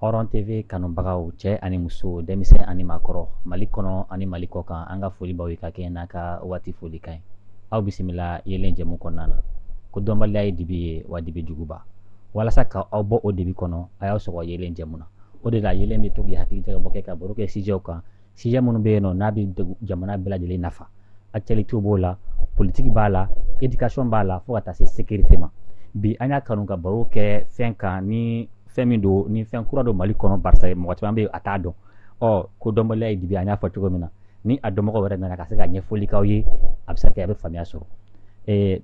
Hɔrɔn TV kanubagaw cɛ ani muso denmisɛn ani maakɔrɔ Mali kɔnɔ ani Mali kɔ kan an ka foli b'aw ye ka kɛɲɛ n'a ka waati foli kan ye. Aw bisimila yelen jɛmu kɔnɔna na. Ko dɔnbaliya ye dibi ye wa dibi juguba. Walasa ka aw bɔ o dibi kɔnɔ a y'aw sɔgɔ yelen jɛmu na. O de la yelen bɛ to k'i hakili jagabɔ kɛ ka baro kɛ sujet kan. Sujet minnu bɛ yen nɔ n'a bɛ jamana bɛɛ lajɛlen nafa. Actualité b'o la, politique b'a la, éducation b'a la fo ka taa se sécurité ma. Bi an y'a kanu ka baro kɛ fɛn kan ni fɛn min don ni fɛn kura don Mali kɔnɔ barisa mɔgɔ caman bɛ a t'a dɔn. Ko dɔnbaliya ye dibi an y'a fɔ cogo min na. Ni a dɔnbagaw yɛrɛ nana ka se ka ɲɛfɔli k'aw ye a bɛ se ka kɛ a bɛ faamuya sɔrɔ.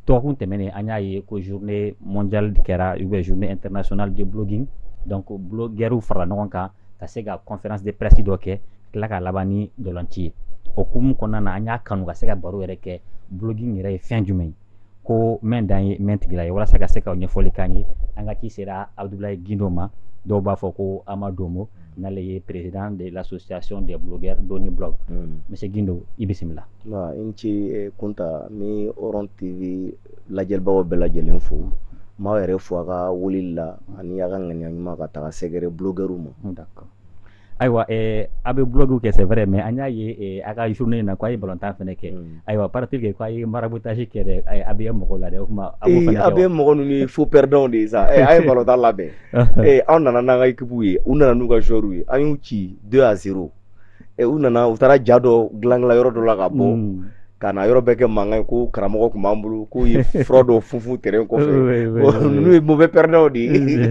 Dɔgɔkun tɛmɛnen an y'a ye ko journée mondiale kɛra journée internationale de blogging. Donc blogueurs farala ɲɔgɔn kan ka se ka conférence de presse dɔ kɛ tila ka laban ni dolanci ye. O hukumu kɔnɔna na an y'a kanu ka se ka baro yɛrɛ kɛ blogging yɛrɛ ye fɛn jumɛn ye. Ko mɛn dan ye mɛn tigila ye walasa ka se ka ɲɛfɔli k'an ye an ka ci sera Abdoulaye Gindo ma dɔw b'a fɔ ko Amadou Mo n'ale ye président de l'association des blogueurs Doni Blog. Monsieur Gindo i bisimila. I ci kunta mi Hɔrɔn TV lajɛlibagaw bɛɛ lajɛlen fo m'aw yɛrɛ fo a ka weleli la ani a ka ŋaniya ɲuman ka taga sɛgɛrɛ blogueurs ma. D'accord. Ayiwa a bɛ blogu kɛ c'est vrai mais an y'a ye a ka journée in na ko a ye balontan fɛnɛ kɛ. Ayiwa paraît-il que ko a ye maraboutage kɛ dɛ ABM mɔgɔw la dɛ o kuma a b'o fɛnɛ kɛ wa? ABM mɔgɔ ninnu ye faux perdants de ye sa. A ye balontan labɛn. Anw nana n'an ka équipe ye u nana n'u ka joueurs ye an y'u ci 2-0. U nana u taara ja dɔ dilan yɔrɔ dɔ la ka bɔ ka na yɔrɔ bɛɛ kɛ mankan ye ko karamɔgɔ tun b'an bolo k'u ye fura dɔ funfun terrain kɔfɛ. Ninnu ye mauvais perdants de ye.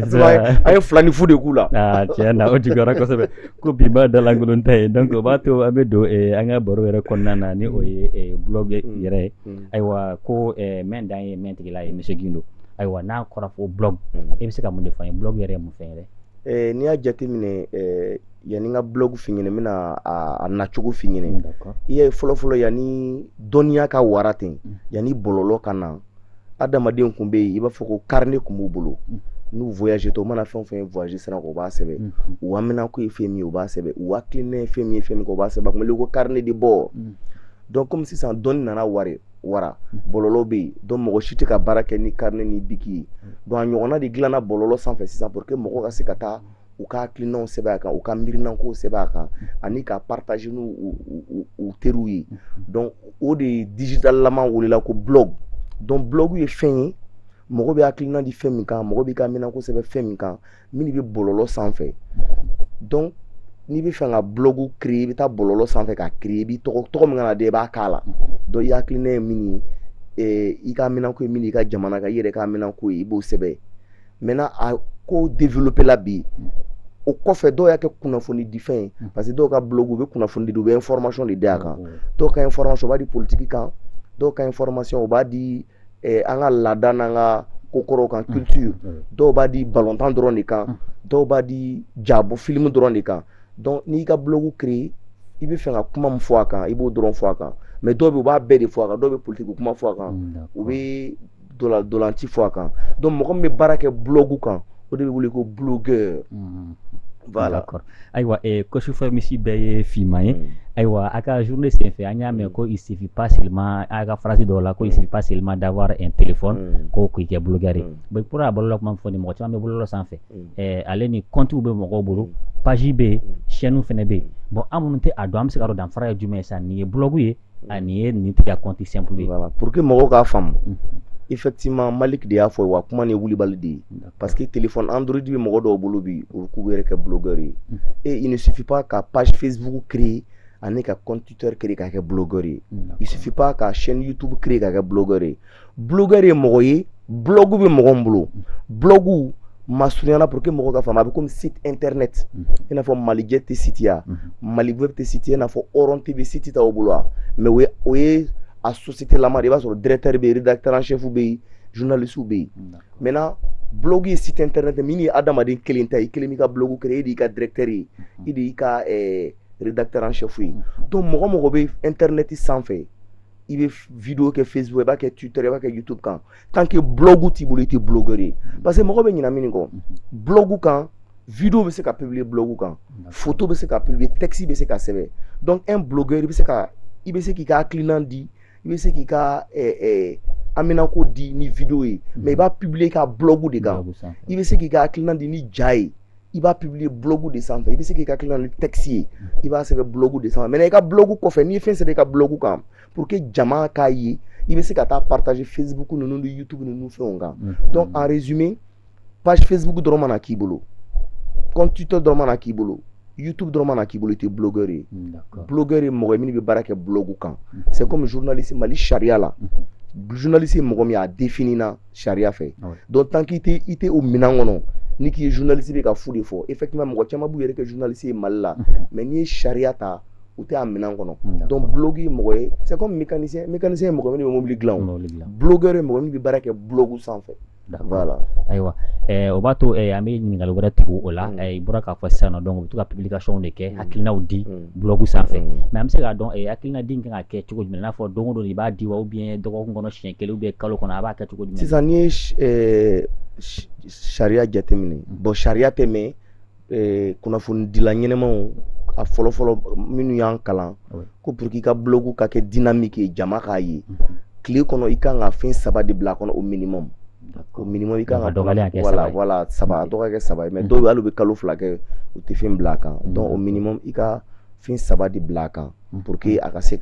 An ye fila ni fu de k'u la. Tiɲɛ na o juguyara kosɛbɛ ko bi b'a dalankolon ta ye donc o b'a to an bɛ don an ka baro yɛrɛ kɔnɔna na ni o ye blog yɛrɛ ye. Ayiwa ko mɛn dan ye mɛn tigila ye monsieur Gindo. Ayiwa n'a kɔra fo blog e bɛ se ka mun de fɔ an ye blog yɛrɛ ye mun fɛn yɛrɛ? N'i y'a jateminɛ yanni n ka blog f'i ɲɛna n bɛna a nacogo f'i ɲɛna. I y'a ye fɔlɔ-fɔlɔ yanni dɔnniya ka wara ten yanni bɔlɔlɔ ka na adamaden tun bɛ yen i b'a fɔ ko carnet tun b'u bolo n'u voyage tɔ u mana fɛn o fɛn voyage sira kan u b'a sɛbɛn u haminako ye fɛn min ye u b'a sɛbɛn u hakilina ye fɛn min ye fɛn min kɛ u b'a sɛbɛn a tun bɛ wele ko carnet de bord. Donc comme sisan dɔnni nana wara bɔlɔlɔ bɛ yen donc mɔgɔ si tɛ ka baara kɛ ni carnet ni bic ye donc a ɲɔgɔnna de dilanna bɔlɔlɔ sanfɛ sisan pour que mɔgɔw ka se ka taa u ka hakilinaw sɛbɛn a kan u ka miirinankow sɛbɛn a kan ani ka partager n'u teriw ye donc o de ye digital lama welela ko blog. Donc blog ye fɛn ye mɔgɔ bɛ hakilina di fɛn min kan mɔgɔ b'i ka miirinanko sɛbɛn fɛn min kan min bɛ bɔlɔlɔ sanfɛ. Donc n'i bɛ fɛ ka blog créer i bɛ taa bɔlɔlɔ sanfɛ ka créer i b'i tɔgɔ min kana de i b'a k'a la donc i hakilina ye min ye i ka miirinanko ye min ye i ka jamana kan i yɛrɛ ka miirinanko ye i b'o sɛbɛn. Maintenant a ko développer la bi o kɔfɛ dɔw y'a kɛ kunnafoni di fɛn ye parce que dɔw ka blog u bɛ kunnafoni di u bɛ information de di a kan dɔw ka information u b'a di politique kan dɔw ka information u b'a di an ka laada n'an ka kokɔrɔw kan culture dɔw b'a di balontan dɔrɔn de kan dɔw b'a di jabo film dɔrɔn de kan donc n'i ka blog créer i bɛ fɛ ka kuma min fɔ a kan i b'o dɔrɔn fɔ a kan mais dɔw bɛ u b'a bɛɛ de fɔ a kan dɔw bɛ politique kuma fɔ a kan u bɛ dolanci fɔ a kan donc mɔgɔ min bɛ baara kɛ blog kan o de bɛ wele ko blogueur. Voilà. D'accord. Ayiwa ko sufɛ misi bɛɛ ye finman ye ayiwa a ka journée senfɛ an y'a mɛn ko il suffit pas seulement a ka phrase dɔw la ko il suffit pas seulement d'avoir un téléphone ko k'i kɛ blogueur ye bon pour a bɔlɔlɔ kuma fɔ ni mɔgɔ caman bɛ bɔlɔlɔ sanfɛ ale ni compte bɛ mɔgɔw bolo page bɛ yen chaîne fɛnɛ bɛ yen bon an minnu tɛ a dɔn an bɛ se ka dɔn danfara ye jumɛn ye sa nin ye blog ye ani ye nin tɛ ka compte simple ye. Voilà pour que mɔgɔw k'a faamu. Effectivement Malik de y'a fɔ wa kuma ni wulibali de ye parce que téléphone Android bɛ mɔgɔ dɔw bolo bi u k'u yɛrɛ kɛ blogueur ye et il ne suffit pas ka page Facebook créer ani ka compte Twitter créer ka kɛ blogueur ye il suffit pas ka chaîne YouTube créer ka kɛ blogueur ye blogueur ye mɔgɔ ye blog bɛ mɔgɔ min bolo blog masurunyana pour que mɔgɔ ka faamu a bɛ comme site internet i n'a fɔ Malijɛ tɛ site ya Maliweb tɛ site i n'a fɔ Hɔrɔn TV site t'aw bolo wa mais o ye a société lama de i b'a sɔrɔ directeur bɛ yen rédacteur en chef bɛ yen journaliste bɛ yen maintenant blog ye site internet min ye adamaden kelen ta ye i kelen b'i ka blog créer e de y'i ka directeur ye e de y'i ka rédacteur en chef ye donc mɔgɔ mɔgɔ bɛ internet sanfɛ i bɛ vidéo kɛ Facebook i b'a kɛ Twitter i b'a kɛ YouTube kan tant que blog t'i bolo i tɛ blogueur ye parce que mɔgɔ bɛ ɲinɛ min kɔ blog kan vidéo bɛ se ka publier blog kan photo bɛ se ka publier texte bɛ se ka sɛbɛn donc un blogueur i bɛ se k'i ka hakilina di i bɛ se k'i ka aminako di ni vidéo ye mais i b'a publier ka blog de kan i bɛ se k'i ka hakilina di ni ja ye il va publier blog de sanfɛ, il bɛ se k'i ka client ni texte ye, il va sɛbɛn blog de sanfɛ. Maintenant i ka blog kɔfɛ n'i ye fɛn sɛbɛn i ka blog kan pour que jama k'a ye, i bɛ se ka taa partager Facebook ninnu ni YouTube ninnu fɛnw kan. Donc en résumé, page Facebook dɔrɔn mana k'i bolo, compte Twitter dɔrɔn mana k'i bolo, YouTube dɔrɔn mana k'i bolo, i tɛ blogueur ye. Blogueur ye mɔgɔ ye min bɛ baara kɛ blog kan. C'est comme journaliste Mali charia la. Journaliste ye mɔgɔ min a défini na charia fɛ. Donc tant qu'il tɛ o minɛn kɔnɔ, ni k'i ye journaliste bɛ ka fu de fɔ, effectivement mɔgɔ caman b'u yɛrɛ kɛ journaliste ye Mali la, mais n'i ye charia ta, u tɛ a minɛn kɔnɔ. Donc blog ye mɔgɔ ye, c'est comme mécanicien ye mɔgɔ min bɛ mobili dilan o. Blogueur ye mɔgɔ min bɛ baara kɛ blog sanfɛ. Voilà. Ayiwa, o b'a to an bɛ ɲininkali wɛrɛ tugu o la, i bɔra k'a fɔ sisan nɔ, donc u bɛ to ka publication de kɛ, hakilinaw di blog sanfɛ, mais an bɛ se k'a dɔn hakilina di kan ka kɛ cogo jumɛn, i n'a fɔ don o don i b'a di wa ou bien dɔgɔkun kɔnɔ siɲɛ kelen ou bien kalo kɔnɔ a b'a kɛ cogo jumɛn? Sisan n'i ye sariya jateminɛ, bon sariya tɛ mɛn kunnafoni dila ɲɛnɛmaw a fɔlɔ-fɔlɔ minnu y'an kalan ko pour que i ka blog ka kɛ dynamique ye, jama k'a ye, tile kɔnɔ i kan ka fɛn 3 de bila a kɔnɔ au minimum. Au minimum i kan ka voilà 3, a dɔgɔ kɛ 3 ye, mais dɔw hali u bɛ kalo 2 kɛ u tɛ fɛn bila a kan. Donc au minimum i ka fɛn 3 de bila a kan pour que a ka se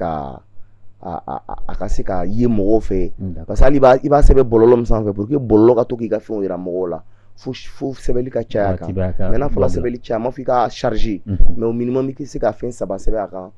ka ye mɔgɔw fɛ, parce que hali i b'a sɛbɛn bɔlɔlɔ min sanfɛ pour que bɔlɔlɔ ka to k'i ka fɛnw yira mɔgɔw la, fo sɛbɛnli ka caya a kan. Maintenant fɔla sɛbɛnli caya, m'a fɔ i ka charger, mais au minimum i ka se ka fɛn 3 sɛbɛn a kan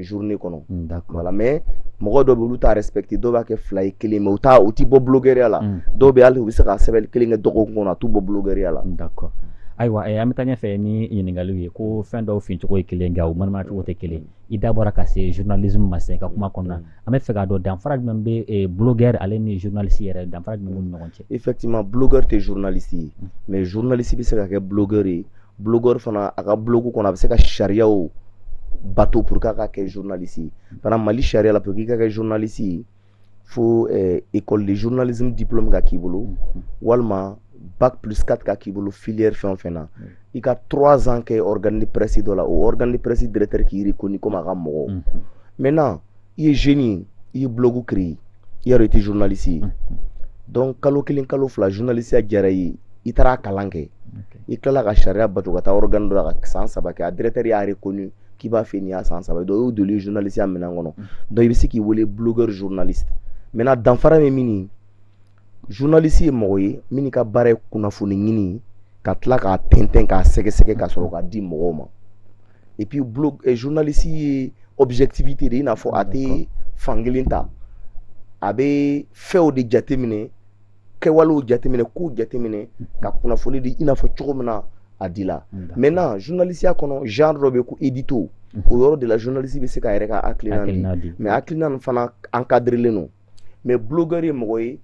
journée kɔnɔ. Voilà, mais mɔgɔ dɔw bɛ olu t'a respecté, dɔw b'a kɛ 2 ye 1 mais u ti bɔ blogueuriya la, dɔw bɛ hali u bɛ se ka sɛbɛnli 1 kɛ dɔgɔkun kɔnɔ a t'u bɔ blogueuriya la. D'accord. Ayiwa, an bɛ taa ɲɛfɛ ni ɲininkaliw ye ko fɛn dɔw fincogo ye kelen nka u manamanacogo tɛ kelen. I da bɔra ka se journalisme ma se ka kuma kɔnɔna, an bɛ fɛ k'a dɔn danfara jumɛn bɛ blogueur ale ni journaliste yɛrɛ, danfara jumɛn b'u ni ɲɔgɔn cɛ? Effectivement blogueur tɛ journaliste ye, mais journaliste bɛ se ka kɛ blogueur ye. Blogueur fana a ka blog kɔnɔ a bɛ se ka sariyaw bateau pour k'a ka kɛ journaliste ye. Fana Mali charia la pour k'i ka kɛ journaliste ye, fo école de journalisme diplôme ka k'i bolo, walima bac+4 ka k'i bolo filière fɛn o fɛn na, i ka 3 ans kɛ organe de presse dɔ la, o organe de presse directeur k'i reconnu comme a ka mɔgɔ. Maintenant i ye jeune ye, i ye blog créer, i y'a dɔn i tɛ journaliste ye, donc kalo 1 kalo 2 journaliste diyara i ye, i taara kalan kɛ, i tilala ka charia bato ka taa organe dɔ la ka san 3 kɛ, a directeur y'a reconnu k'i b'a fɛ nin y'a san 3 ye, donc o y'o donlen journaliste ya minɛn kɔnɔ, donc i bɛ se k'i wele blogueur journaliste. Maintenant danfara bɛ min ni journaliste ye mɔgɔ ye min ka baara ye kunnafoni ɲini ka tila k'a tɛntɛn k'a sɛgɛsɛgɛ ka sɔrɔ k'a di mɔgɔw ma, et puis journaliste ye objectivité de, i n'a fɔ a tɛ fankelen ta, a bɛ fɛnw de jateminɛ, kɛwalew jateminɛ, kow jateminɛ ka kunnafoni di i n'a fɔ cogo min na a di la. Maintenant journaliste ya kɔnɔ genre dɔ bɛ ko édito, o yɔrɔ de la journaliste bɛ se k'a yɛrɛ ka hakilina di, mais hakilina nin fana encadrelen don. Mais blogueur ye mɔgɔ ye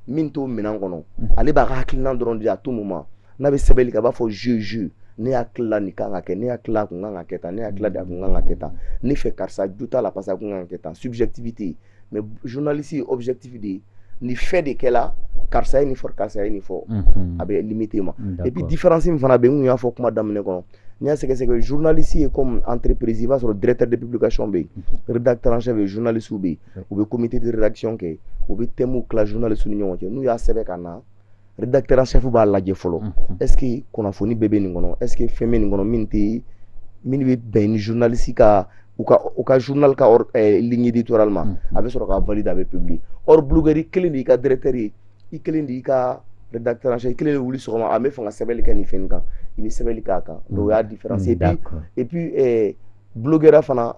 min t'o minɛn kɔnɔ, ale b'a ka hakilina dɔrɔn di à tout moment, n'a bɛ sɛbɛnni kɛ a b'a fɔ je ne hakilila nin kan ka kɛ, ne hakilila a kun kan ka kɛ tan, ne hakilila a kun kan ka kɛ tan, ne fɛ karisa jo t'a la parce que a kun kan ka kɛ tan, subjectivité. Mais journaliste ye objectif de ye, ni fɛn de kɛla karisa ye nin fɔ, karisa ye nin fɔ, a bɛ limité ma. Et puis différence min fana bɛ yen, n kun y'a fɔ kuma daminɛ kɔnɔ, n'i y'a sɛgɛsɛgɛ journaliste ye comme entreprise, i b'a sɔrɔ directeur de publication bɛ yen, rédacteur en chef bɛ yen, journaliste bɛ yen, u bɛ comité de rédaction kɛ, u bɛ thème tila journaliste ni ɲɔgɔn cɛ, n'u y'a sɛbɛn ka na, rédacteur en chef b'a lajɛ fɔlɔ, est-ce que kunnafoni bɛɛ bɛ nin kɔnɔ, est-ce que fɛn bɛ nin kɔnɔ min bɛ bɛn ni journaliste ka u ka journal ka ligne éditoriale ma, a bɛ sɔrɔ k'a valider, a bɛ publier. Or blogueur i kelen de y'i ka directeur ye, i kelen de y'i ka rédacteur en chef, i kelen de wuli sɔgɔma a bɛ fɛ ka sɛbɛnni kɛ nin fɛn kan, i bɛ sɛbɛnni k'a kan, donc o y'a différence. Et puis blogueur fana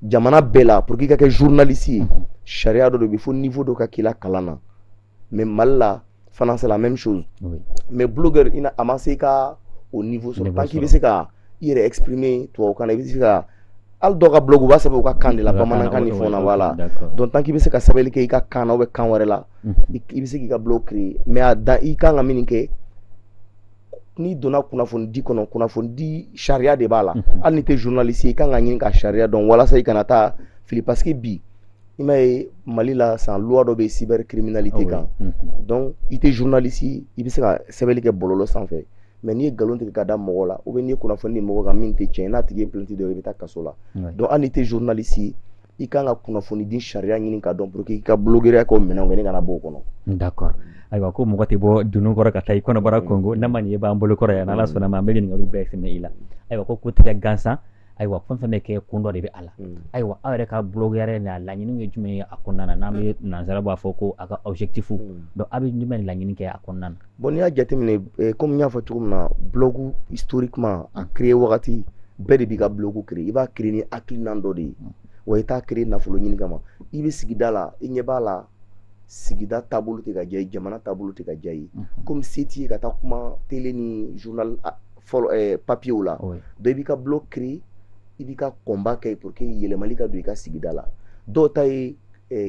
jamana bɛɛ la pour que i ka kɛ journaliste ye, charia dɔ de bɛ fo niveau dɔ ka k'i la kalan na, mais Mali la fana c'est la même chose. Mais blogueur a ma se ka au niveau sɔrɔ, tant k'i bɛ se ka i yɛrɛ exprimer tubabukan na, i bɛ se ka hali dɔw ka blog u b'a sɛbɛn u ka kan de la, bamanankan ni fɛnw na, voilà. Donc tant k'i bɛ se ka sɛbɛnni kɛ i ka kan na ou bien kan wɛrɛ la, i bɛ se k'i ka blog créer, mais i kan ka min kɛ, n'i donna kunnafoni di kɔnɔ, kunnafoni di charia de b'a la, hali ni tɛ journaliste ye i kan ka ɲini ka charia dɔn walasa i kana taa fili, parce que bi i m'a ye Mali la san loi dɔ bɛ cybercriminalité kan, donc i tɛ journaliste ye i bɛ se ka sɛbɛnni kɛ bɔlɔlɔ sanfɛ, mais n'i ye nkalon tigɛ ka da mɔgɔ la ou bien n'i ye kunnafoni di mɔgɔ kan min tɛ tiɲɛ, n'a tigi ye plainte dɔ i bɛ taa kaso la. Donc hali n'i tɛ journaliste ye i kan ka kunnafoni di sariya ɲini ka dɔn pour que i ka blogueria k'o minɛnw kɛ ne kana b'o kɔnɔ. D'accord. Ayiwa ko mɔgɔ tɛ bɔ dunun kɔrɔ ka taa i kɔnɔbara Congo n'a ma ɲɛ b'an bolo kɔrɔ yan n'Ala sɔnna ma an bɛ ɲininkaliw bɛɛ tɛmɛ i la. Ayiwa ko tigɛ gansan ayiwa fɛn fɛn bɛ kɛ kun dɔ de bɛ a la. Ayiwa aw yɛrɛ ka blogueria n'a laɲiniw ye jumɛn ye a kɔnɔna na n'an bɛ nansara b'a fɔ ko a ka objectif donc aw bɛ jumɛn laɲini kɛ a kɔnɔna na. Bon n'i y'a jateminɛ comme n y'a fɔ cogo min na blog historiquement a créé wagati bɛɛ de b'i ka blog créé i b'a créé ni hakilina dɔ de ye wa i t'a créé nafolo ɲini kama i bɛ sigida la i ɲɛ b'a la sigida taabolo tɛ ka diya i jamana taabolo tɛ ka diya i comme se t'i ye ka taa kuma télé ni journal fɔlɔ papier la donc i b'i ka blog créé i b'i ka combat kɛ pour que yɛlɛmali ka don i ka sigida la dɔw ta ye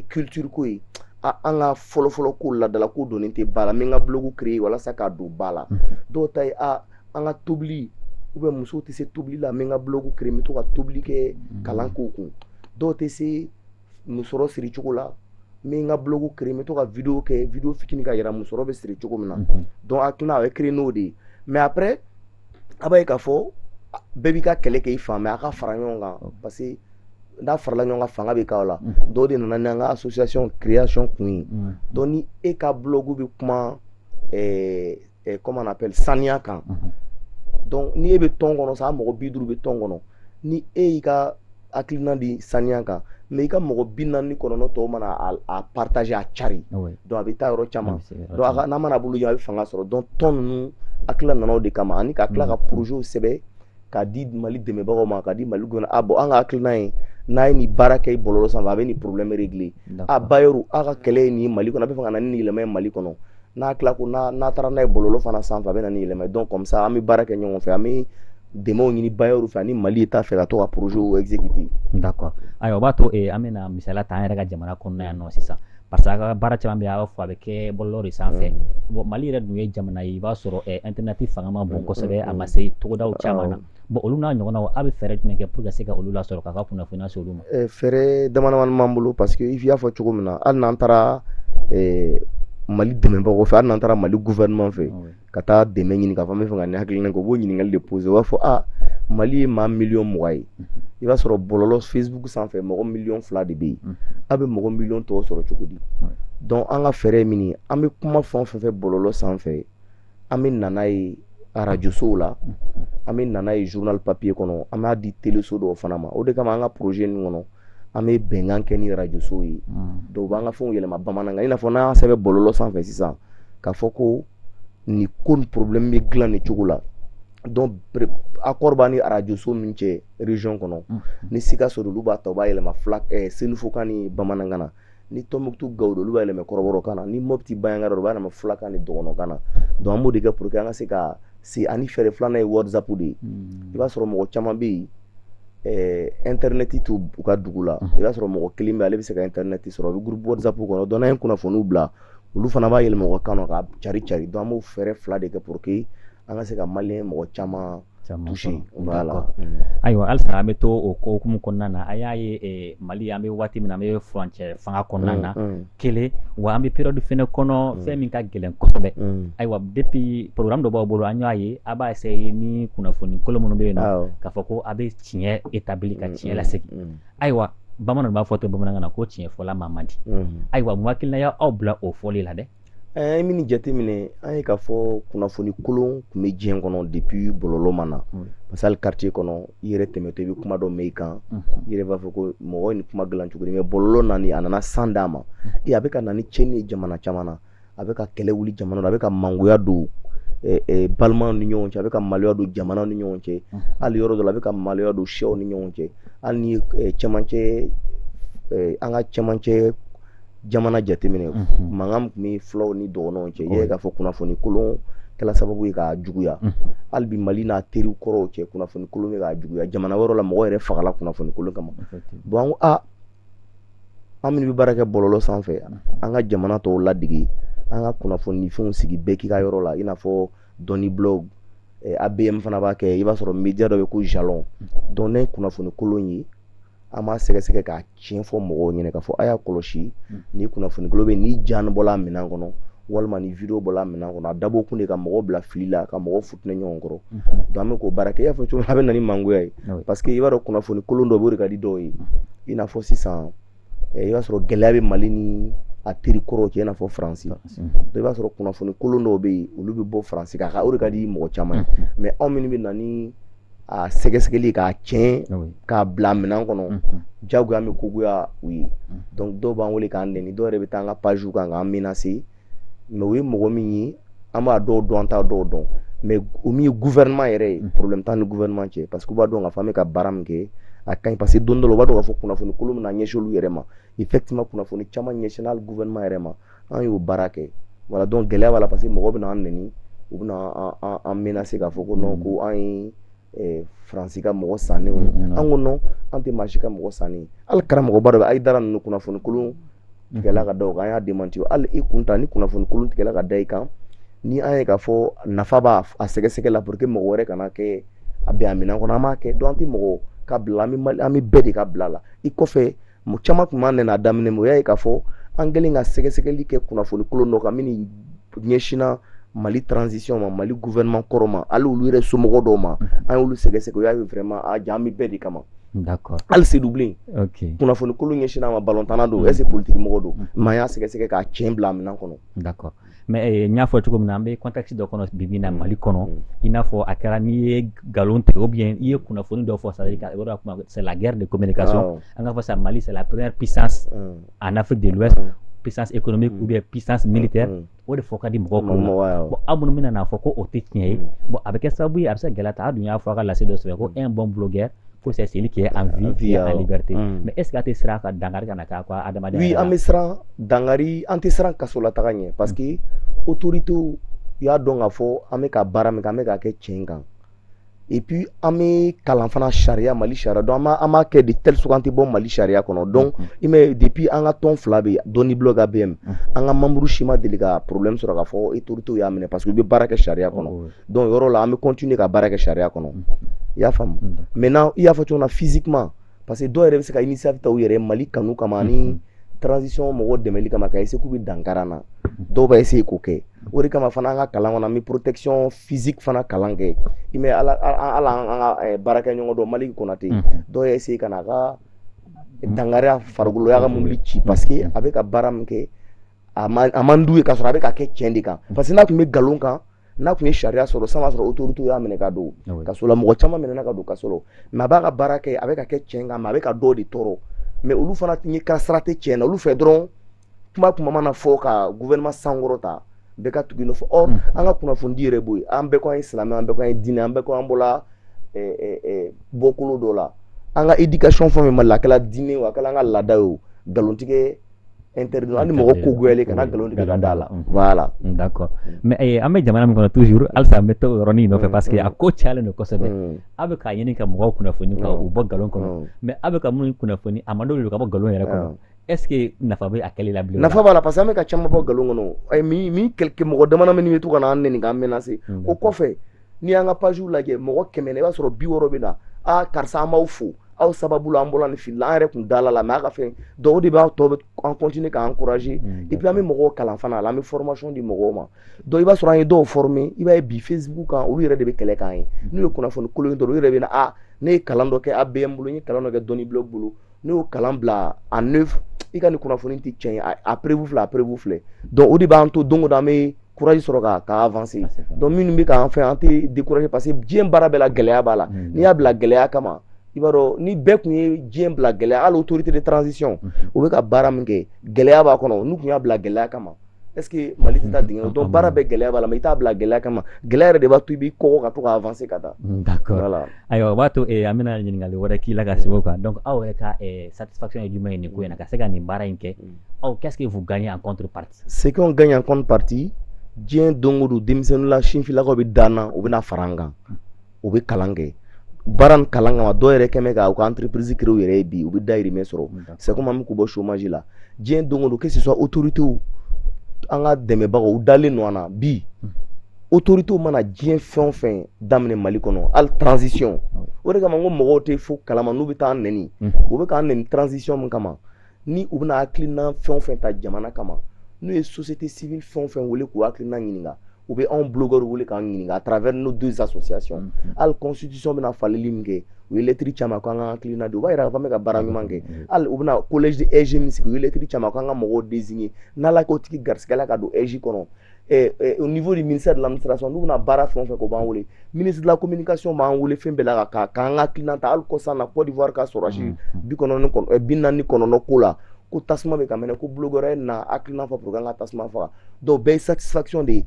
culture ko ye an ka fɔlɔ ko ladala ko donnen tɛ ba la n bɛ n ka blog créé walasa k'a don ba la dɔw ta ye an ka tobili musow tɛ se tobili la n bɛ n ka blog créé n bɛ to ka tobili kɛ kalan k'o kun dɔw tɛ se musɔrɔ siri cogo la n bɛ n ka blog créé n bɛ to ka vidéo kɛ vidéo fitinin ka yira musɔrɔ bɛ siri cogo min na donc hakilina a bɛ créé n'o de ye mais après a b'a ye k'a fɔ bɛɛ b'i ka kɛlɛ kɛ i fan mais a ka fara ɲɔgɔn kan parce que n'a farala ɲɔgɔn kan fanga bɛ k'aw la dɔw de nana n'an ka association création kun ye donc ni e ka blog bɛ kuma comment on appelle saniya kan donc ni e bɛ tɔn kɔnɔ sa mɔgɔ 50 bɛ tɔn kɔnɔ ni e y'i ka hakilina di saniya kan mais i ka mɔgɔ 40 kɔnɔntɔn tɔw mana a partager a cari donc a bɛ taa yɔrɔ caman donc n'a mana bolo ɲɔgɔn a bɛ fanga sɔrɔ donc tɔn ninnu hakilina nana o de kama ani ka tila ka projet sɛbɛn k'a di Mali dɛmɛbagaw ma k'a di Mali gouvernement bon an ka hakilina ye n'a ye nin baara kɛ bɔlɔlɔ sanfɛ a bɛ nin problème régler bailleurs a ka kɛlɛ ye nin ye Mali kɔnɔ a bɛ fɛ ka na ni yɛlɛma ye Mali kɔnɔ n'a tila ko n'a taara n'a ye bɔlɔlɔ fana sanfɛ a bɛ na ni yɛlɛma ye donc comme ça an bɛ baara kɛ ɲɔgɔn fɛ an bɛ dɛmɛw ɲini bailleurs fɛ ani Mali t'a fɛ ka to ka projet exécuter. D'accord. Ayiwa o b'a to an bɛna misaliya ta an yɛrɛ ka jamana kɔnɔna yan nɔ sisan parce que a ka baara caman bɛ yen a b'a fɔ a bɛ kɛ bɔlɔlɔ de sanfɛ bon Mali yɛrɛ dun ye jamana ye i b'a sɔrɔ internet fanga ma bon kosɛbɛ a ma se togodaw caman na bon olu n'a ɲɔgɔnnaw a bɛ fɛɛrɛ jumɛn kɛ pour que se ka olu lasɔrɔ k'a ka kunnafoniya se olu ma. Fɛɛrɛ damadamani b'an bolo parce que i y'a fɔ cogo min na hali n'an taara Mali dɛmɛbagaw fɛ hali n'an taara Mali gouvernement fɛ ka taa dɛmɛ ɲini k'a fɔ n bɛ fɛ ka nin hakilina kɛ u b'o ɲininkali de poser u b'a fɔ Mali ye maa 20,000,000 ye i b'a sɔrɔ bɔlɔlɔ Facebook sanfɛ mɔgɔ 2,000,000 de bɛ yen a bɛ mɔgɔ 1,000,000 tɔw sɔrɔ cogo di donc an ka fɛɛrɛ ye min ye an bɛ kuma fɛn o fɛn fɛ bɔlɔlɔ sanfɛ an bɛ na n'a ye arajosow la an bɛ na n'a ye journal papier kɔnɔ an b'a di téléso dɔw fana ma o de kama an ka projet nin kɔnɔ an bɛ bɛnkan kɛ ni arajosow ye donc u b'an ka fɛnw yɛlɛma bamanankan i n'a fɔ n'an y'a sɛbɛn bɔlɔlɔ sanfɛ sisan k'a fɔ ko nin ko nin problème bɛ dilan nin cogo la donc accord b'a ni arajoso min cɛ région kɔnɔ ni Sikaso olu b'a ta u b'a yɛlɛma Senufokan ni bamanankan na ni Tɔnbukutu Gao olu b'a yɛlɛma kɔrɔbɔrɔkan na ni Mopti Bayaŋara u b'a yɛlɛma Fulakan ni dɔgɔnɔkan na donc an b'o de kɛ pour que an ka se ka se ani fɛɛrɛ filanan ye WhatsApp de ye i b'a sɔrɔ mɔgɔ caman bɛ yen internet t'u ka dugu la i b'a sɔrɔ mɔgɔ kelen bɛ ale bɛ se ka internet sɔrɔ u bɛ groupe WhatsApp kɔnɔ donc n'an ye kunnafoniw bila olu fana b'a yɛlɛma u ka kan na ka cari donc an b'o fɛɛrɛ fila de kɛ pour que an ka se ka maliyɛn mɔgɔ caman touché voilà. Ayiwa halisa an bɛ to o hukumu kɔnɔna na a y'a ye Mali an bɛ waati min na an bɛ furancɛ fanga kɔnɔna na kelen wa an bɛ période fɛnɛ kɔnɔ fɛn min ka gɛlɛn kosɛbɛ ayiwa depuis programme dɔ b'aw bolo an y'a ye a b'a essayer ni kunnafoni kolon minnu bɛ yen nɔ k'a fɔ ko a bɛ tiɲɛ établi ka tiɲɛ lasegin ayiwa bamananw b'a fɔ ten bamanankan na ko tiɲɛ fɔla maa man di ayiwa mun hakilina y'aw bila o fɔli la dɛ. An min jateminɛ an ye k'a fɔ kunnafoni kolon tun bɛ diɲɛ kɔnɔ depuis bɔlɔlɔ ma na parce que hali quartier kɔnɔ i yɛrɛ tɛmɛtɔ i bɛ kuma dɔ mɛn i kan i yɛrɛ b'a fɔ ko mɔgɔ ye nin kuma dilan cogo di mais bɔlɔlɔ nani a nana san d'a ma a bɛ ka na ni tiɲɛni ye jamana caman na a bɛ ka kɛlɛ wuli jamana na a bɛ ka mangoya don balimaw ni ɲɔgɔn cɛ a bɛ ka maloya don jamanaw ni ɲɔgɔn cɛ hali yɔrɔ dɔ la a bɛ ka maloya don sɛw ni ɲɔgɔn cɛ hali ni cɛmancɛ an ka cɛmancɛ jamana jateminɛ mankan tun bɛ fulaw ni dɔgɔnɔw cɛ i yɛrɛ k'a fɔ kunnafoni kolon kɛla sababu ye k'a juguya hali bi Mali n'a teriw kɔrɔw cɛ kunnafoni kolon bɛ k'a juguya jamana wɛrɛw la mɔgɔ yɛrɛ fagala kunnafoni kolon kama bon an ko an minnu bɛ baara kɛ bɔlɔlɔ sanfɛ an ka jamana tɔw ladege an ka kunnafoni fɛnw sigi bɛɛ k'i ka yɔrɔ la i n'a fɔ Dɔnni blog ABM fana b'a kɛ i b'a sɔrɔ média dɔ bɛ ko Jalon donc ne ye kunnafoni kolon ye an b'a sɛgɛsɛgɛ k'a tiɲɛ fɔ mɔgɔw ɲɛna k'a fɔ a y'a kɔlɔsi ni kunnafoni kolon bɛ ni jaan bɔla minɛn kɔnɔ walima ni vidéo bɔla minɛn kɔnɔ a dabɔ kun de ka mɔgɔ bila fili la ka mɔgɔ futinɛ ɲɔgɔn kɔrɔ donc an bɛ k'o baara kɛ i y'a fɔ cogo min a bɛ na ni mangoya ye parce que i b'a dɔn kunnafoni kolon dɔ b'o de ka di dɔw ye i n'a fɔ sisan i b'a sɔrɔ gɛlɛya bɛ Mali ni a teri kɔrɔw cɛ i n'a fɔ Faransi donc i b'a sɔrɔ kunnafoni kolon dɔw bɛ yen olu bɛ bɔ Faransi kan o de ka di mɔgɔ caman ye mais anw minnu bɛ na ni a sɛgɛsɛgɛli k'a tiɲɛ k'a bila minɛn kɔnɔ jagoya an bɛ kogoya u ye donc dɔw b'an wele k'an nɛni dɔw yɛrɛ bɛ taa an ka page kan k'an menacer mais o ye mɔgɔ min ye an b'a dɔw dɔn an t'a dɔw dɔn mais o min ye gouvernement yɛrɛ ye problème t'an ni gouvernement cɛ parce que u b'a dɔn k'a fɔ an bɛ ka baara min kɛ a ka ɲi parce que don dɔ la u b'a dɔn k'a fɔ kunnafoni kolon bɛna ɲɛsin olu yɛrɛ ma effectivement kunnafoni caman ɲɛsinna hali gouvernement yɛrɛ ma an y'o baara kɛ voilà donc gɛlɛya b'a la parce que mɔgɔ bɛna an nɛni u bɛna an menacer k'a fɔ ko non ko an ye Faransi ka mɔgɔ sannen an ko non an tɛ maa si ka mɔgɔ sannen hali karamɔgɔba dɔ bɛ Ayidara ninnu kunnafoni kolon tigɛla ka da o kan an y'a démenti hali i kun ta ni kunnafoni kolon tigɛla ka da i kan ni an ye k'a fɔ nafa b'a a sɛgɛsɛgɛ la pour que mɔgɔ wɛrɛ kana kɛ a bɛn a minɛn kɔnɔ an b'a kɛ donc an tɛ mɔgɔ ka bila an bɛ bɛɛ de ka bila la i kɔfɛ caman tun b'an nɛni a daminɛ mais o y'a ye k'a fɔ an kɛlen ka sɛgɛsɛgɛli kɛ kunnafoni kolon dɔ kan min ɲɛsinna Mali transition ma Mali gouvernement kɔrɔ ma hali olu yɛrɛ somɔgɔ dɔw ma an y'olu sɛgɛsɛgɛ o y'a ye vraiment a ja an bɛ bɛɛ de kama d'accord hali Seydou Bilen kunnafoni kolon ɲɛsinna ma balontanna don est-ce que politique mɔgɔ don mais an y'a sɛgɛsɛgɛ k'a tiɲɛ bila a minɛn kɔnɔ d'accord mais n y'a fɔ cogo min na an bɛ contexte dɔ kɔnɔ bi na Mali kɔnɔ i n'a fɔ a kɛra n'i ye nkalon tigɛ ou bien i ye kunnafoni dɔ fɔ c'est la guerre de communication an k'a fɔ sa Mali c'est la première puissance en Afrique de l'Ouest puissance économique ou bien puissance militaire o de fɔ ka di mɔgɔw kɔnɔ bon aw minnu bɛna n'a fɔ ko o tɛ tiɲɛ ye bon a bɛ kɛ sababu ye a bɛ se gɛlɛya ta a dun y'a fɔ a ka lase dɔ sɛbɛn ko un bon blogueur ko c'est celui qui est en vie et en liberté mais est-ce que a tɛ siran ka dankari ka na k'a ka adamadenya oui an bɛ siran dankari an tɛ siran kasolataga ɲɛ parce que autorités y'a dɔn k'a fɔ an bɛ ka baara min kɛ an bɛ k'a kɛ tiɲɛ kan et puis an bɛ kalan fana sariya Mali sariya donc an b'a kɛ de telle sorte an tɛ bɔ Mali sariya kɔnɔ donc i m'a depuis an ka tɔn fila bɛ Dɔnni Blog ABM an ka membre si ma deli ka problème sɔrɔ k'a fɔ autorités y'a minɛ parce que u bɛ baara kɛ sariya kɔnɔ donc yɔrɔ la an bɛ continuer ka baara kɛ sariya kɔnɔ i y'a faamu maintenant i y'a fɔ cogo min na physiquement parce que dɔw yɛrɛ bɛ se ka initiative ta u yɛrɛ Mali kanu kama ani transition mɔgɔw dɛmɛli kama ka essayer k'u bɛ dankari an na dɔw b'a essayer k'o kɛ o de kama fana an ka kalan kɔnɔ an bɛ protection physique fana kalan kɛ i mɛ ala an ka baarakɛɲɔgɔn dɔ Maliki Konate dɔw y'a essayer ka na a ka dankari farikolo y'a ka mobili ci parce que a bɛ ka baara min kɛ a man d'u ye k'a sɔrɔ a bɛ ka kɛ tiɲɛ de kan parce que n'a tun bɛ nkalon kan n'a tun ye sariya sɔrɔ san b'a sɔrɔ autorités y'a minɛ ka don kaso la mɔgɔ caman minɛna ka don kaso la mais a b'a ka baara kɛ a bɛ ka kɛ tiɲɛ kan mais a bɛ ka dɔw de tɔɔrɔ mais olu fana tun ye ka sira tɛ tiɲɛ na olu fɛ dɔrɔn kuma mana fɔ ka gouvernement sankɔrɔ ta bɛɛ ka tugu nɔfɛ or an ka kunnafoni di yɛrɛ b'o ye an bɛɛ ko an ye silamɛ an bɛɛ ko an ye diinɛ an bɛɛ ko an bɔra bɔkolo dɔ la an ka éducation fɛn fɛn Mali la a kɛra diinɛ o a kɛra an ka laada ye o nkalontigɛ interdit ani mɔgɔ ko goyalen kana nkalon tigɛ ka da la voilà d'accord mais an bɛ jamana min kɔnɔ toujours halisa an bɛ to o yɔrɔnin nɔfɛ parce que a ko cayalen don kosɛbɛ a bɛ k'a ɲini ka mɔgɔw kunnafoni ka u bɔ nkalon kɔnɔ mais a bɛ ka minnu kunnafoni a man d'olu ye ka bɔ nkalon yɛrɛ kɔnɔ est-ce que nafa bɛ a kɛli la bilen nafa b'a la parce que an bɛ ka caman bɔ nkalon kɔnɔ min mɔgɔ dama min bɛ to ka na an nɛni k'an menacer o kɔfɛ n'i y'an ka pages lajɛ mɔgɔ 100 i b'a sɔrɔ 60 bɛ na karisa an b'aw fo aw sababu la an bɔra nin fili la an yɛrɛ tun dala la mais a ka fɛn donc o de b'a tɔ an continuer k'an encourager et puis an bɛ mɔgɔw kalan fana la an bɛ formation di mɔgɔw ma donc i b'a sɔrɔ an ye dɔw former i b'a ye bi Facebook kan olu yɛrɛ de bɛ kɛlɛ k'an ye n'u ye kunnafoni kolon ye dɔrɔn u yɛrɛ bɛ na ne ye kalan dɔ kɛ ABM bolo n ye kalan dɔ kɛ Dɔnni Blog bolo ne y'o kalan bila en œuvre i ka nin kunnafoni tɛ tiɲɛ ye a preuve filɛ donc o de b'an to don o don an bɛ courage sɔrɔ ka avancer donc minnu bɛ k'an fɛ an tɛ décourager parce que diɲɛ baara bɛɛ la gɛlɛya b'a la n'i y'a bila gɛlɛya kama i b'a dɔn ni bɛɛ tun ye diɲɛ bila gɛlɛya hali autorité de transition o bɛ ka baara min kɛ gɛlɛya b'a kɔnɔ n'u tun y'a bila gɛlɛya kama est-ce que Mali tɛ taa dingɛ donc baara bɛɛ gɛlɛya b'a la mais i t'a bila gɛlɛya kama gɛlɛya yɛrɛ de b'a to i b'i kɔkɔ ka to ka avancer ka taa d'accord ayiwa o b'a to an bɛna ɲininkali wɛrɛ k'i la ka sɛbɛn o kan donc aw yɛrɛ ka satisfaction ye jumɛn ye nin ko in na ka se ka nin baara in kɛ aw qu'est-ce que vous gagnez en contrepartie ce qu'on gagne en contrepartie diɲɛ don o don denmisɛnninw la sinfilakaw bɛ dan na u bɛna fara an kan u bɛ kalan kɛ baara nin kalan kama dɔw yɛrɛ kɛmɛ ka u ka entreprise créer u yɛrɛ ye bi u bɛ dayirimɛ sɔrɔ c'est comme an bɛ k'u bɔ chômage la diɲɛ don o don que ce soit autorités an ka dɛmɛbagaw u dalen don an na bi autorités mana diɲɛ fɛn o fɛn daminɛ Mali kɔnɔ hali transition o de kama n ko mɔgɔw tɛ fo kalama n'u bɛ taa an nɛni u bɛ k'an nɛni transition min kama ni u bɛna hakilina fɛn o fɛn ta jamana kama n'o ye société civile fɛn o fɛn wele k'u hakilina ɲininka u bɛ anw blogueurs wele k'an ɲininka à travers nos 2 associations hali constitution bɛna faleli min kɛ u ye lettre caman k'an ka hakilina di u b'a yira k'a fɔ an bɛ ka baara ɲuman kɛ hali u bɛna collège de EG min sigi u ye lettre caman k'an ka mɔgɔw désigner n'ala k'o tigi garisigɛla ka don EG kɔnɔ au niveau du ministère de l'administration n'u bɛna baara fɛn o fɛn k'o b'an wele ministre de la communication b'an wele fɛn bɛɛ la k'an ka hakilina ta hali kɔsan na Côte d'Ivoire ka sɔrɔsi 49 ko la ko tasuma bɛ ka mɛnɛ ko blogueur na hakilina fɔ pour que an ka tasuma faga donc bɛɛ ye satisfaction de ye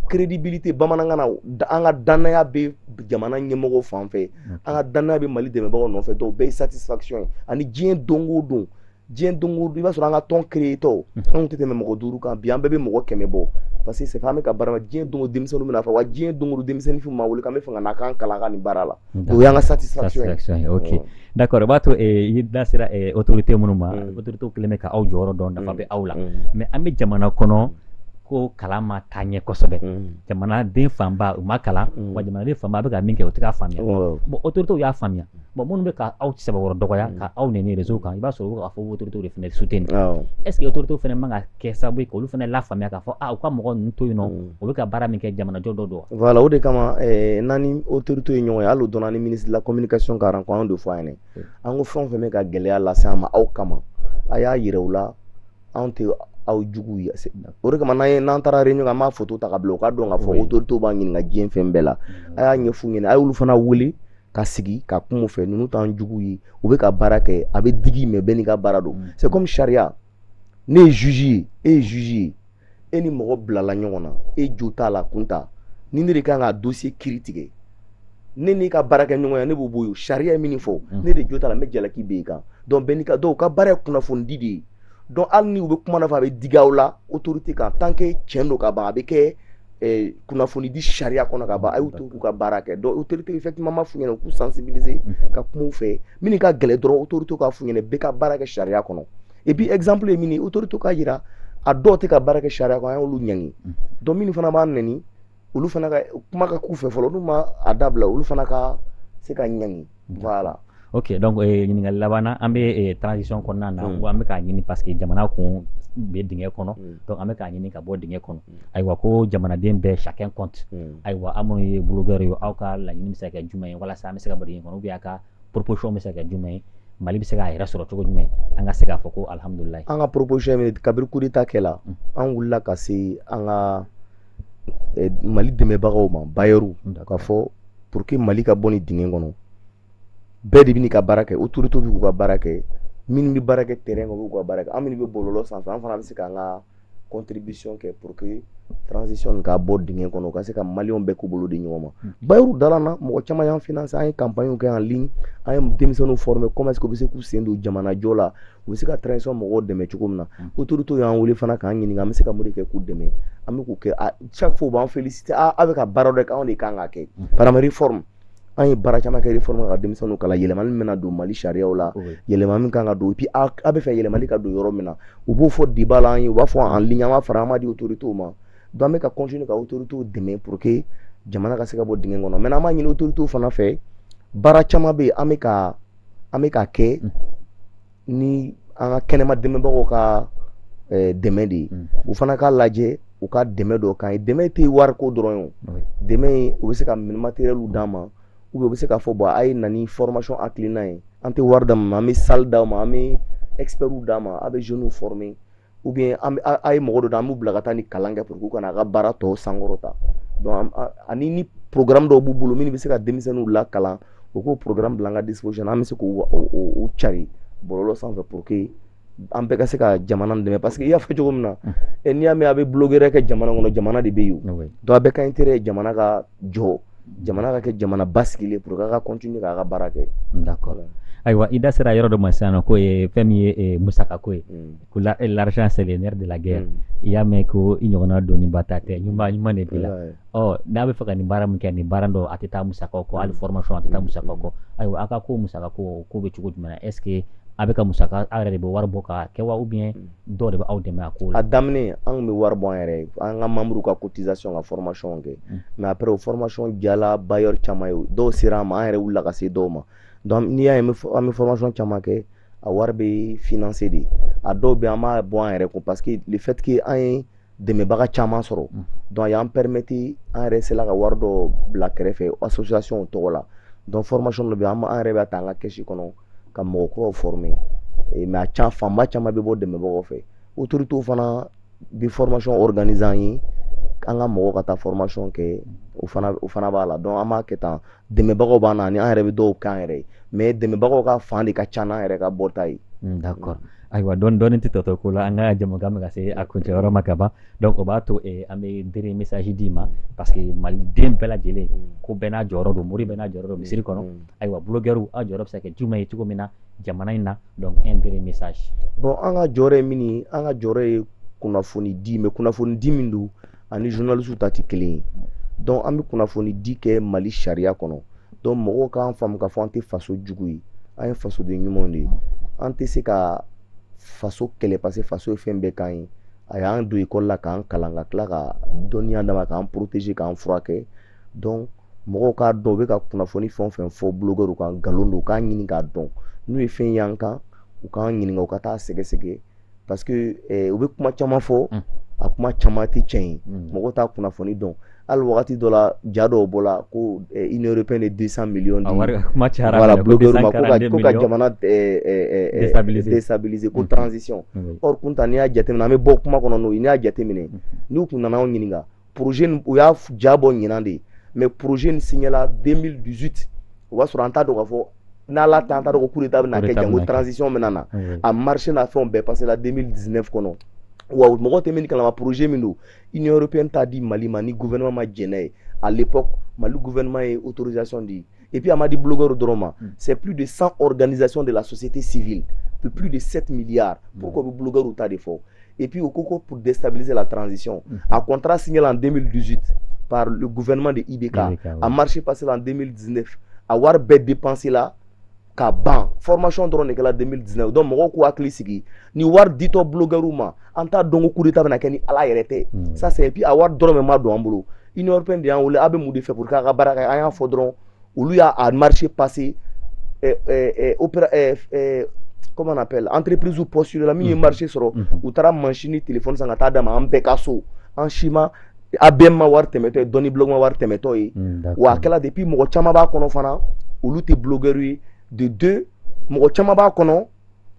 crédibilité bamanankan na an ka danaya bɛ jamana ɲɛmɔgɔw fan fɛ an ka danaya bɛ Mali dɛmɛbagaw nɔfɛ donc bɛɛ ye satisfaction ye ani diɲɛ don o don i b'a sɔrɔ an ka tɔn créé tɔ anw tɛ tɛmɛ mɔgɔ 5 kan bi an bɛɛ bɛ mɔgɔ 100 bɔ parce que c'est fait an bɛ ka baara diɲɛ don o denmisɛnninw bɛna fɔ wa diɲɛ don o don denmisɛnnin f'u ma wele k'an bɛ fɛ ka na k'an kalan ka nin baara la o y'an ka satisfaction ye. Ok d'accord o b'a to i da sera autorité minnu ma autorité kɛlen bɛ ka aw jɔyɔrɔ dɔn nafa bɛ aw la mais an bɛ jamana kɔnɔ ko kalan ma taa ɲɛ kosɛbɛ jamanaden fanba u ma kalan wa jamanaden fanba a bɛ ka min kɛ o tɛ k'a faamuya bon autorité y'a faamuya bon minnu bɛ ka aw sɛbɛkɔrɔ dɔgɔya ka aw nɛni réseau kan i b'a sɔrɔ u bɛ k'a fɔ autorité de fana soutenir est ce que autorité fana man ka kɛ sababu ye k'olu fana lafaamuya k'a fɔ u ka mɔgɔ ninnu to yen nɔ u bɛ ka baara min kɛ jamanajɔ dɔ don voilà o de kama n'an ni autorité ye ɲɔgɔn ye hali o donna ni ministre de la communication ka rencontre an de fɔ an ɲɛna an ko fɛn o fɛn bɛ ka gɛlɛya lase an ma aw kama a y'a yira u la anw tɛ aw jugu ye o de kama n'an taara réunion an b'a photo ta ka bila u ka dɔn k'a fɔ autorité b'an ɲininka diɲɛ fɛn bɛɛ la a y'a ɲɛf'u ɲɛna a y'olu fana wele ka sigi ka kuma u fɛ ninnu t'an jugu ye u bɛ ka baara kɛ a bɛ digi mais bɛɛ n'i ka baara don c'est comme charia ne ye juge ye e ye juge ye e ni mɔgɔ bilala ɲɔgɔn na e jo t'a la kun ta ni ne de kan ka dossier kiiri tigɛ ne n'i ka baara kɛ ɲɔgɔn ya ne b'o bɔ yen charia ye min fɔ ne de jo t'a la n bɛ jalaki bɛ yen kan donc bɛɛ n'i ka donc u ka baara ye kunnafoni di de ye donc hali ni u bɛ kuma na fɔ a bɛ digi aw la autorité kan tant que tiɲɛ don ka ban a bɛ kɛ kunnafoni di charia kɔnɔ ka ban a y'u to k'u ka baara kɛ donc autorité effectivement m'a f'u ɲɛna u k'u sensibiliser ka kuma u fɛ min ka gɛlɛn dɔrɔn autorité k'a f'u ɲɛna bɛɛ ka baara kɛ charia kɔnɔ et puis exemple ye min ye autorité k'a yira a dɔw tɛ ka baara kɛ charia kɔnɔ an y'olu ɲangi donc minnu fana b'a nɛni olu fana ka kuma ka k'u fɛ fɔlɔ n'u ma a dabila olu fana ka se ka ɲangi voilà. Ok donc ɲininkali laban na an bɛ transition kɔnɔna na an bɛ k'a ɲini parce que jamana kun bɛ dingɛ kɔnɔ donc an bɛ k'a ɲini ka bɔ dingɛ kɔnɔ ayiwa ko jamanaden bɛɛ chacun compte ayiwa aw minnu ye blogueur ye aw ka laɲini bɛ se ka kɛ jumɛn ye walasa an bɛ se ka bɔ dingɛ kɔnɔ ou bien a ka proposition bɛ se ka kɛ jumɛn ye Mali bɛ se k'a yɛrɛ sɔrɔ cogo jumɛn an ka se k'a fɔ ko alhamdulilayi. An ka proposition ye kabiri coup d'état kɛla an wulila ka se an ka Mali dɛmɛbagaw ma bailleurs k'a fɔ pour que Mali ka bɔ nin dingɛ kɔnɔ bɛɛ de bɛ n'i ka baara kɛ autorité bɛ k'u ka baara kɛ minnu bɛ baara kɛ terrain kan u bɛ k'u ka baara kɛ an minnu bɛ bɔlɔlɔ sanfɛ an fana bɛ se k'an ka contribution kɛ pour que transition ka bɔ dingɛ kɔnɔ u ka se ka maliyɛnw bɛɛ k'u bolo di ɲɔgɔn ma bailleurs dala na mɔgɔ caman y'an financer an ye campagne kɛ en ligne an ye denmisɛnninw former comment est-ce que u bɛ se k'u sen don jamanajɔ la u bɛ se ka transition mɔgɔw dɛmɛ cogo min na autorité y'an wele fana k'an ɲininka an bɛ se ka mun de kɛ k'u dɛmɛ an bɛ k'u kɛ chaque fois u b'an féliciter aw bɛ ka baara dɔ kɛ anw de kan ka kɛ par exemple réforme an ye baara caman kɛ réforme ka denmisɛnninw kalan yɛlɛmali min bɛna don Mali sariyaw la yɛlɛma min kan ka don et puis a bɛ fɛ yɛlɛmali ka don yɔrɔ min na u b'o fɔ débat la an ye u b'a fɔ en ligne an b'a fara an b'a di autorités ma donc an bɛ ka continuer ka autorités dɛmɛ pour que jamana ka se ka bɔ dingɛ kɔnɔ maintenant an b'a ɲini autorités fana fɛ baara caman bɛ yen an bɛ ka kɛ ni an ka kɛnɛma dɛmɛbagaw ka dɛmɛ de ye u fana k'a lajɛ u ka dɛmɛ dɔ kan ye dɛmɛ tɛ wari ko dɔrɔn ye o dɛmɛ u bɛ se ka matériel d'an ma ou bien u bɛ se k'a fɔ bon a ye na ni formation hakilina ye an tɛ wari d'a ma an bɛ salle d'a ma an bɛ experts d'a ma a bɛ jeunes former ou bien a ye mɔgɔ dɔ d'a ma an b'u bila ka taa ni kalan kɛ pour que u kana a ka baara tɔ sankɔrɔta donc ani ni programme dɔw b'u bolo minnu bɛ se ka denmisɛnninw lakalan u k'o programme bila an ka disposition an bɛ se k'o cari bɔlɔlɔ sanfɛ pour que an bɛɛ ka se ka jamana dɛmɛ parce que i y'a fɔ cogo min na n'i y'a mɛn a bɛ blogueur kɛ jamana kɔnɔ jamana de bɛ yen donc a bɛɛ ka intérêt ye jamana ka jɔ jamana ka kɛ jamana basigilen pour que a ka continuer k'a ka baara kɛ. D'accord. Ayiwa i da sera yɔrɔ dɔ ma sisan nɔ k'o ye fɛn min ye musakako ye ko l'argent c'est le nerf de la guerre i y'a mɛn ko i ɲɔgɔnna dɔnniba ta tɛ ɲuman de b'i la n'a bɛ fɛ ka nin baara min kɛ nin baara dɔ a tɛ taa musakaw kɔ hali formation a tɛ taa musakaw kɔ ayiwa a ka ko musakako ko bɛ cogo jumɛn na est ce que a bɛ ka musaka aw yɛrɛ de bɛ wari bɔ ka kɛ wa ou bien dɔw de bɛ aw dɛmɛ a ko la. A daminɛ an tun bɛ wari bɔ an yɛrɛ ye an ka membres ka cotisation ka formation kɛ mais après o formation diyala bailleurs caman ye dɔw sera an ma an yɛrɛ wulila ka se dɔw ma donc n'i y'a ye an bɛ formation caman kɛ a wari bɛ financer de a dɔw bɛ an b'a bɔ an yɛrɛ kun parce que le fait que an ye dɛmɛbaga caman sɔrɔ donc a y'an permettre an yɛrɛ sela ka wari dɔ bila kɛrɛfɛ association tɔgɔ la donc formation dɔ bɛ an yɛrɛ bɛ ta an ka kɛsi kɔnɔ ka mɔgɔ kuraw former mais a fanba caman bɛ bɔ dɛmɛbagaw fɛ autorités fana bi formation organiser an ye an ka mɔgɔw ka taa formation kɛ o fana b'a la donc an b'a kɛ tan dɛmɛbagaw b'an na ani an yɛrɛ bɛ dɔw k'an yɛrɛ ye mais dɛmɛbagaw ka fan de ka ca n'an yɛrɛ ka bɔta ye. D'accord. Ayiwa dɔɔni tɛ tɔtɔ ko la an ka jamukan bɛ ka se a kuncɛ yɔrɔ ma ka ban donc o b'a to an bɛ bere message d'i ma parce que maliden bɛɛ lajɛlen ko bɛɛ n'a jɔyɔrɔ don mori bɛɛ n'a jɔyɔrɔ don misiri kɔnɔ ayiwa blogueurs a jɔyɔrɔ bɛ se ka kɛ jumɛn ye cogo min na jamana in na donc un bere message. Bon an ka jɔyɔrɔ ye min ye an ka jɔyɔrɔ ye kunnafoni di mais kunnafoni di min don ani journalistes ta tɛ kelen ye donc an bɛ kunnafoni di kɛ Mali sariya kɔnɔ donc mɔgɔw k'an faamu k'a fɔ an tɛ faso jugu ye an ye fasoden ɲumanw de ye an tɛ se ka faso kɛlɛ parce que faso ye fɛn bɛɛ k'an ye a y'an don école la k'an kalan ka tila ka dɔnniya d'a ma k'an protéger k'an furakɛ donc mɔgɔw k'a dɔn u bɛ ka kunnafoni fɛn o fɛn fɔ blogueurs kan nkalon don u k'a ɲini k'a dɔn n'u ye fɛn y'an kan u k'an ɲininka u ka taa sɛgɛsɛgɛ parce que u bɛ kuma caman fɔ a kuma caman tɛ tiɲɛ ye mɔgɔw t'a kunnafoni dɔn hali wagati dɔ la ja dɔw bɔra ko Union européenne de 200 millions di voilà blogueurs ma ko ka jamana déstabiliser ko transition or kunta n'i y'a jateminɛ an bɛ bɔ kuma kɔnɔ n'o ye n'i y'a jateminɛ n'u kun nana anw ɲininka projet u y'a ja bɔ ɲinan de mais projet in signé la 2018 o b'a sɔrɔ an t'a dɔn k'a fɔ n'Ala ta an t'a dɔn ko coup d'état bɛna kɛ jango transition bɛna na a marché n'a fɛnw bɛɛ passé la 2019 kɔnɔ wa mɔgɔ tɛ min kalama projet min don Union européenne t'a di Mali ma ni gouvernement ma jɛnɛ ye à l'époque Mali gouvernement ye autorisation di et puis a ma di blogueurs dɔrɔn ma c'est plus de 100 organisations de la société civile de plus de 7 milliards pourquoi bɛ blogueurs ta de fɔ et puis au Congo pour déstabiliser la transition a contrat signé en 2018 par le gouvernement de IBK a marché passé en 2019 a wari bɛɛ dépensé la ka ban formation dɔrɔn de kɛla 2019 donc mɔgɔw k'u hakili sigi ni wari ditɔ blogueurs ma an t'a dɔn ko coup d'état bɛna kɛ ni Ala yɛrɛ tɛ ça c'est et puis a wari dɔrɔn ma don an bolo Union européenne de y'an wele a bɛ mun de fɛ pour que a ka baara kɛ an y'a fɔ dɔrɔn olu y'a marché passé comment on appelle entreprise ou postule la min ye marché sɔrɔ u taara machine téléphone san ka taa d'a ma an bɛɛ ka so an si ma ABM ma wari tɛmɛtɔ ye Dɔnni blog ma wari tɛmɛtɔ ye wa a kɛla depuis mɔgɔ caman b'a kɔnɔ fana olu tɛ blogueurs ye de deux mɔgɔ caman b'a kɔnɔ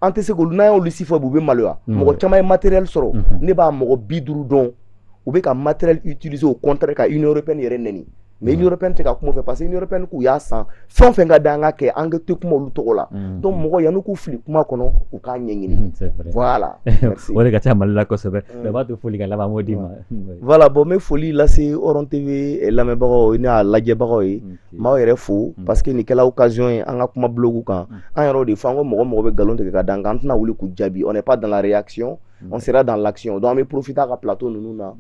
an tɛ se k'olu n'an y'olu si fɔ u bɛ maloya mɔgɔ caman ye matériel sɔrɔ ne b'a mɔgɔ 50 dɔn u bɛ ka matériel utiliser au contraire ka Union européenne yɛrɛ nɛni mais Union européenne tɛ ka kuma o fɛ parce que Union européenne k'u y'a san fɛn o fɛn ka da an ka kɛ an tɛ kuma olu tɔgɔ la donc mɔgɔ yanni k'u fili kuma kɔnɔ u k'a ɲɛɲini voilà merci o de ka ca Mali la kosɛbɛ bɛɛ b'a to foli ka laban m'o d'i ma voilà bon n bɛ foli lase Oron TV lamɛnbagaw n'a lajɛbagaw ye n b'aw yɛrɛ fo parce que nin kɛla occasion ye an ka kuma blogu kan an yɛrɛ de fɔ an ko mɔgɔ bɛ nkalon tigɛ ka da an kan an tɛna wuli k'u jaabi on n'est pas dans la réaction on sera dans l'action donc an bɛ profiter a ka plateau ninnu na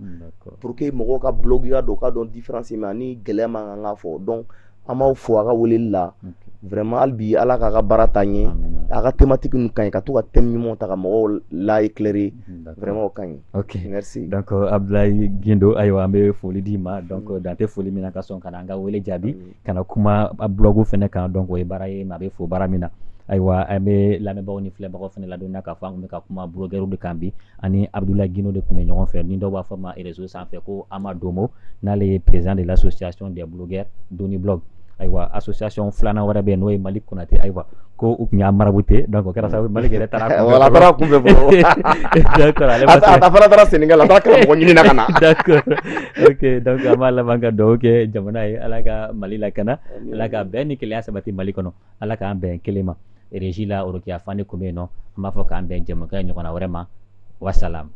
pour que mɔgɔw ka blog ya dɔn u ka dɔn différence min ani gɛlɛya man kan ka fɔ donc an b'aw fo a ka weleli la vraiment hali bi Ala k'a ka baara taa ɲɛ a ka thématique ninnu ka ɲi ka to ka thème ɲumanw ta ka mɔgɔw la éclairer vraiment o ka ɲi ok merci donc Abdoulaye Guindo ayiwa an bɛ foli d'i ma donc dan tɛ foli min na ka sɔn ka na an ka wele jaabi ka na kuma blogu fɛnɛ kan donc o ye baara ye mais a bɛ fo baara min na ayiwa an bɛ lamɛnbagaw ni filɛbagaw fɛnɛ ladɔnniya k'a fɔ an tun bɛ ka kuma blogueurs de kan bi ani Abdoulaye Guindo de tun bɛ ɲɔgɔn fɛ ni dɔw b'a fɔ ma réseau sanfɛ ko Ama Domo n'ale ye président de l'association des blogueurs Dɔnni blog ayiwa association filanan wɛrɛ bɛ yen n'o ye Mali Konate ayiwa ko u tun y'a marabute donc o kɛra sababu Mali yɛrɛ taara voilà a taara kun fɛ fɔlɔ d'accord a fana taara Sénégal a taara karamɔgɔ ɲini na ka na d'accord ok donc an b'a laban ka dugawu kɛ jamana ye Ala ka Mali lakana Ala ka bɛn ni kelenya sabati Mali kɔnɔ Ala k'an bɛn kelen ma régie la Orokia Fane kun bɛ yen nɔ an b'a fɔ k'an bɛn jɛmukan ɲɔgɔnna wɛrɛ ma wasalam